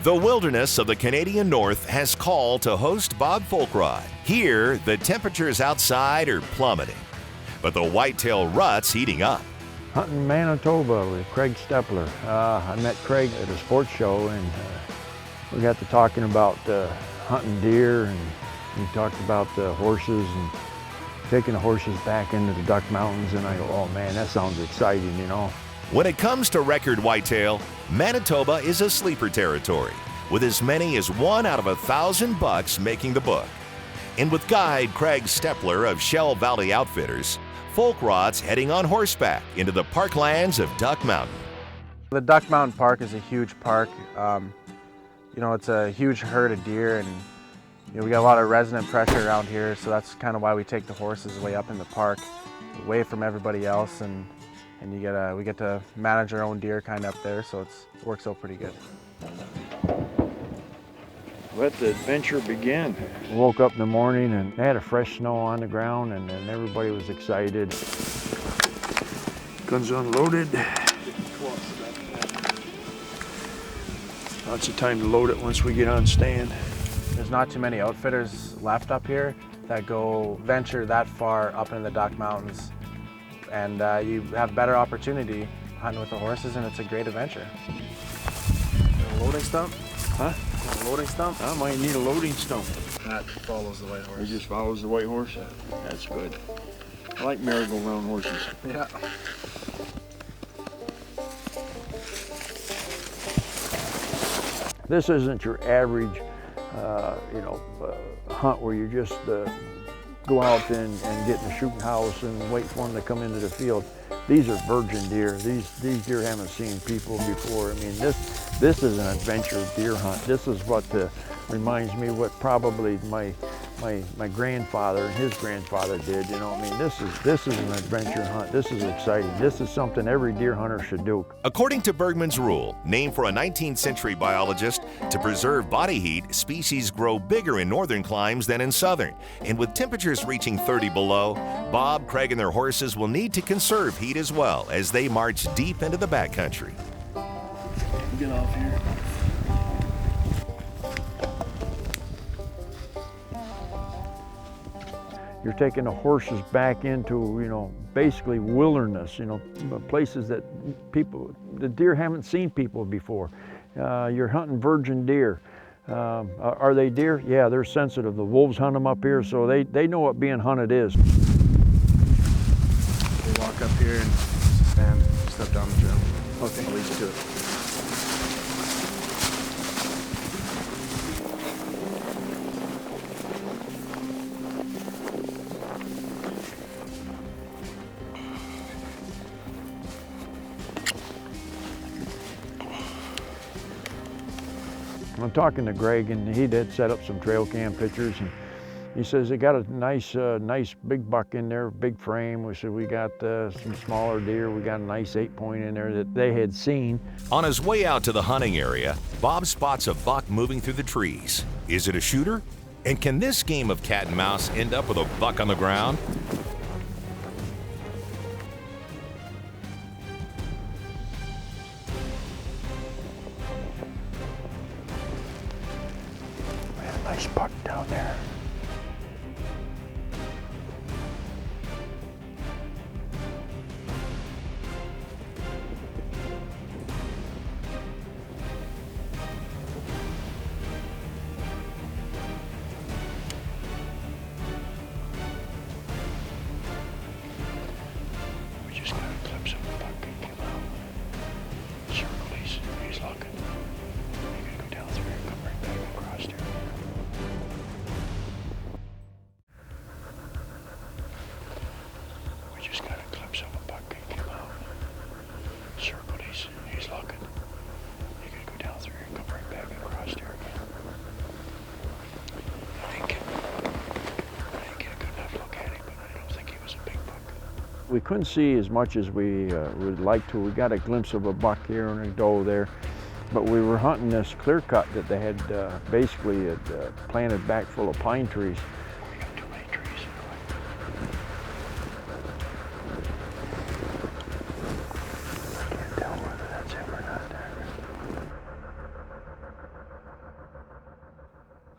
The wilderness of the Canadian North has called to host Bob Foulkrod. Here, the temperatures outside are plummeting, but the whitetail rut's heating up. Hunting Manitoba with Craig Steppler. I met Craig at a sports show, and we got to talking about hunting deer, and we talked about horses and taking the horses back into the Duck Mountains, and I go, oh man, that sounds exciting, you know. When it comes to record whitetail, Manitoba is a sleeper territory, with as many as 1 out of 1,000 bucks making the book. And with guide Craig Steppler of Shell Valley Outfitters, Foulkrod's heading on horseback into the parklands of Duck Mountain. The Duck Mountain Park is a huge park. You know, it's a huge herd of deer, and you know, we got a lot of resident pressure around here, so that's kind of why we take the horses way up in the park, away from everybody else, and we get to manage our own deer kind of up there, so it works out pretty good. Let the adventure begin. Woke up in the morning and they had a fresh snow on the ground, and everybody was excited. Guns unloaded. Lots of time to load it once we get on stand. There's not too many outfitters left up here that venture that far up into the Duck Mountains, and you have better opportunity hunting with the horses, and it's a great adventure. A loading stump? Huh? A loading stump? I might need a loading stump. That follows the white horse. It just follows the white horse? Yeah. That's good. I like merry-go-round horses. Yeah. This isn't your average, hunt where you just go out and get in the shooting house and wait for them to come into the field. These are virgin deer. These deer haven't seen people before. I mean, this is an adventure deer hunt. This is what reminds me what probably my grandfather and his grandfather did. You know, I mean, this is an adventure hunt. This is exciting. This is something every deer hunter should do. According to Bergman's rule, named for a 19th century biologist, to preserve body heat, species grow bigger in northern climes than in southern. And with temperatures reaching 30 below, Bob, Craig, and their horses will need to conserve heat as well as they march deep into the backcountry. Get off here. You're taking the horses back into, you know, basically wilderness, you know, places that the deer haven't seen people before. You're hunting virgin deer. Are they deer? Yeah, they're sensitive. The wolves hunt them up here, so they know what being hunted is. We walk up here and stand, step down the trail. Okay. I'll lead you to it. I'm talking to Greg, and he did set up some trail cam pictures, and he says they got a nice big buck in there, big frame. We said we got some smaller deer. We got a nice 8-point in there that they had seen. On his way out to the hunting area, Bob spots a buck moving through the trees. Is it a shooter? And can this game of cat and mouse end up with a buck on the ground? Nice buck down there. We just got a glimpse of a buck that came out. Circle, he's looking. You gotta go down through here and come right back across here. We just got a glimpse of a buck that came out. Circle, he's looking. You gotta go down through here and come right back across here again. I didn't get a good enough look at him, but I don't think he was a big buck. We couldn't see as much as we would like to. We got a glimpse of a buck here and a doe there, but we were hunting this clear cut that they had basically planted back full of pine trees. We got too many trees. I can't tell whether that's him or not there.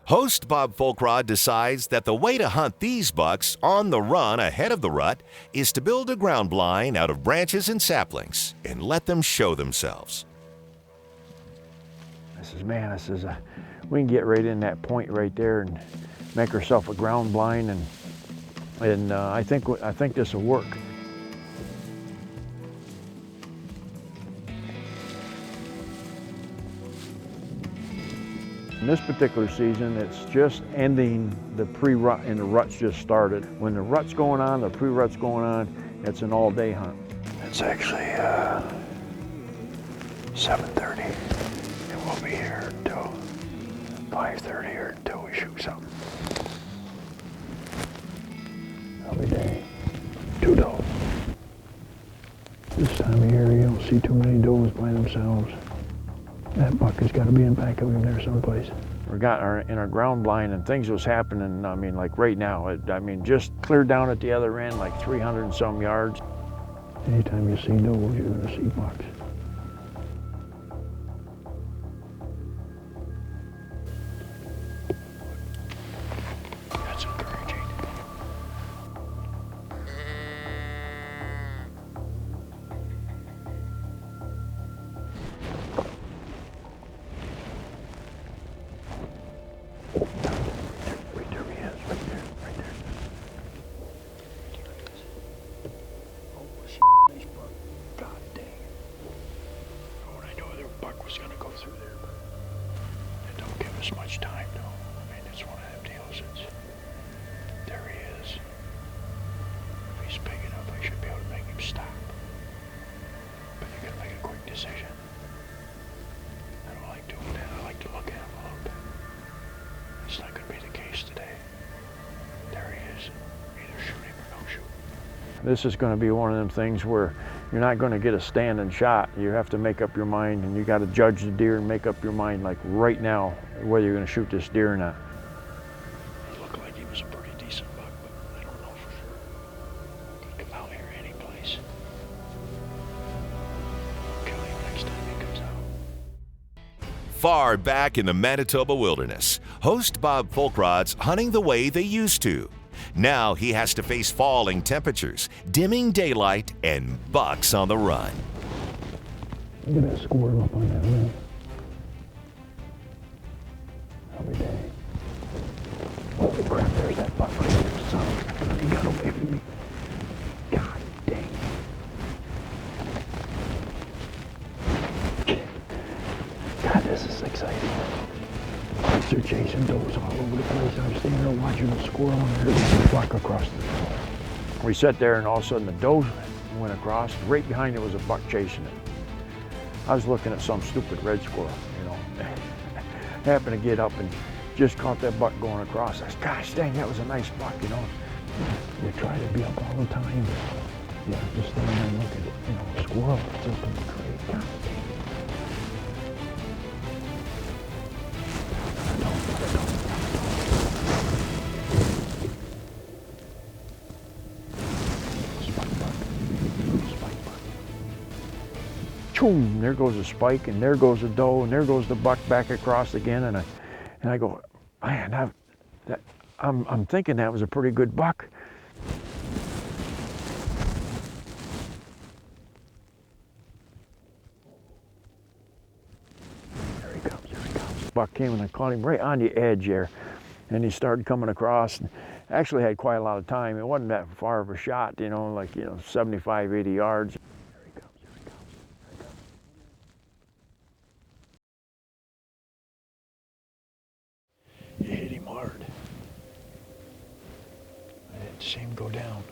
Host Bob Foulkrod decides that the way to hunt these bucks on the run ahead of the rut is to build a ground blind out of branches and saplings and let them show themselves. I says, man, I says, we can get right in that point right there and make ourselves a ground blind, and I think this will work. In this particular season, it's just ending the pre-rut and the rut's just started. When the rut's going on, the pre-rut's going on, it's an all-day hunt. It's actually 7:30, and we'll be here until 5:30 or until we shoot something. Every day, 2 does. This time of year, you don't see too many does by themselves. That buck has got to be in back of him there someplace. We got in our ground blind, and things was happening, I mean, like right now. I mean, just clear down at the other end, like 300 and some yards. Anytime you see does, you're going to see bucks. That's encouraging. Much time though. I mean, it's one of them deals. There he is. If he's big enough, I should be able to make him stop. But you gotta make a quick decision. I don't like doing that. I like to look at him a little bit. It's not gonna be the case today. There he is. Either shoot him or don't shoot. This is gonna be one of them things where you're not going to get a standing shot. You have to make up your mind, and you got to judge the deer and make up your mind, like right now, whether you're going to shoot this deer or not. He looked like he was a pretty decent buck, but I don't know for sure. He could come out here any place. I'll kill him next time he comes out. Far back in the Manitoba wilderness, host Bob Foulkrod's hunting the way they used to. Now he has to face falling temperatures, dimming daylight, and bucks on the run. Look at that squirrel up on that limb. Every day. Holy crap, there's that buck right there, son. He got away from me. God dang. God, this is exciting. They're chasing does all over the place. I'm standing there watching the squirrel, and there's a buck across the field. We sat there, and all of a sudden the doe went across. Right behind it was a buck chasing it. I was looking at some stupid red squirrel, you know. Happened to get up and just caught that buck going across. I said, gosh dang, that was a nice buck, you know. You try to be up all the time, but you have to stand there and look at it. You know, a squirrel that's up in the tree. God dang. Boom, there goes a spike, and there goes a doe, and there goes the buck back across again, and I go, man, I'm thinking that was a pretty good buck. There he comes, there he comes. Buck came, and I caught him right on the edge there, and he started coming across, and actually had quite a lot of time. It wasn't that far of a shot, you know, like, 75, 80 yards. It hit him hard. I didn't see him go down.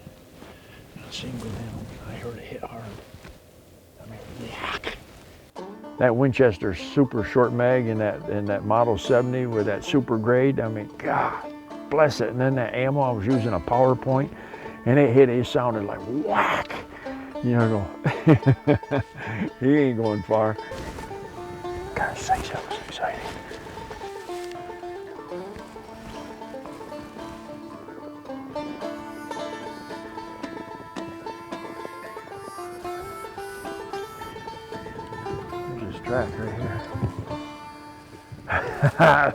I didn't see him go down. I heard it hit hard. I mean, yuck. That Winchester super short mag in that Model 70 with that super grade, I mean, God bless it. And then that ammo, I was using a PowerPoint, and it hit, it sounded like whack. You know, he ain't going far. God sakes, that was exciting. There's his track right here.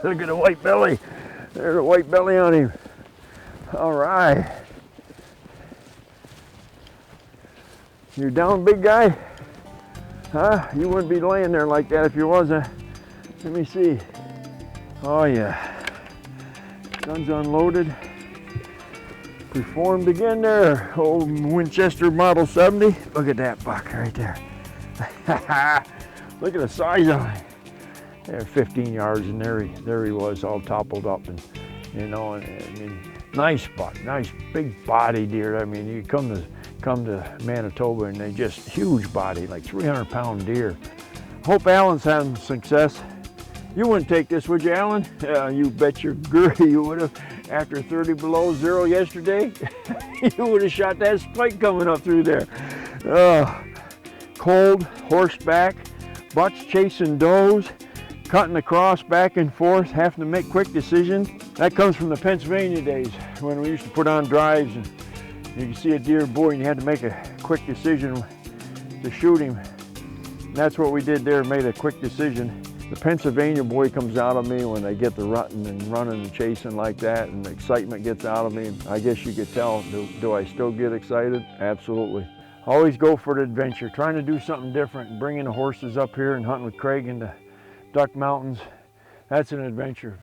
Look at the white belly. There's a white belly on him. All right. You down, big guy? Huh? You wouldn't be laying there like that if you wasn't. Let me see. Oh yeah. Gun's unloaded. Performed again there. Old Winchester Model 70. Look at that buck right there. Look at the size of him. There, 15 yards, and there he was, all toppled up, and you know, and I mean, nice buck, nice big body deer. I mean, you come to Manitoba, and they just huge body, like 300-pound deer. Hope Alan's having success. You wouldn't take this, would you, Alan? You bet your gurry you would have. After 30 below zero yesterday, you would have shot that spike coming up through there. Cold, horseback, bucks chasing does, cutting across back and forth, having to make quick decisions. That comes from the Pennsylvania days when we used to put on drives and you could see a deer boy and you had to make a quick decision to shoot him. And that's what we did there, made a quick decision. The Pennsylvania boy comes out of me when they get the rutting and running and chasing like that, and the excitement gets out of me. I guess you could tell, do I still get excited? Absolutely. Always go for the adventure, trying to do something different, and bringing the horses up here and hunting with Craig in the Duck Mountains. That's an adventure.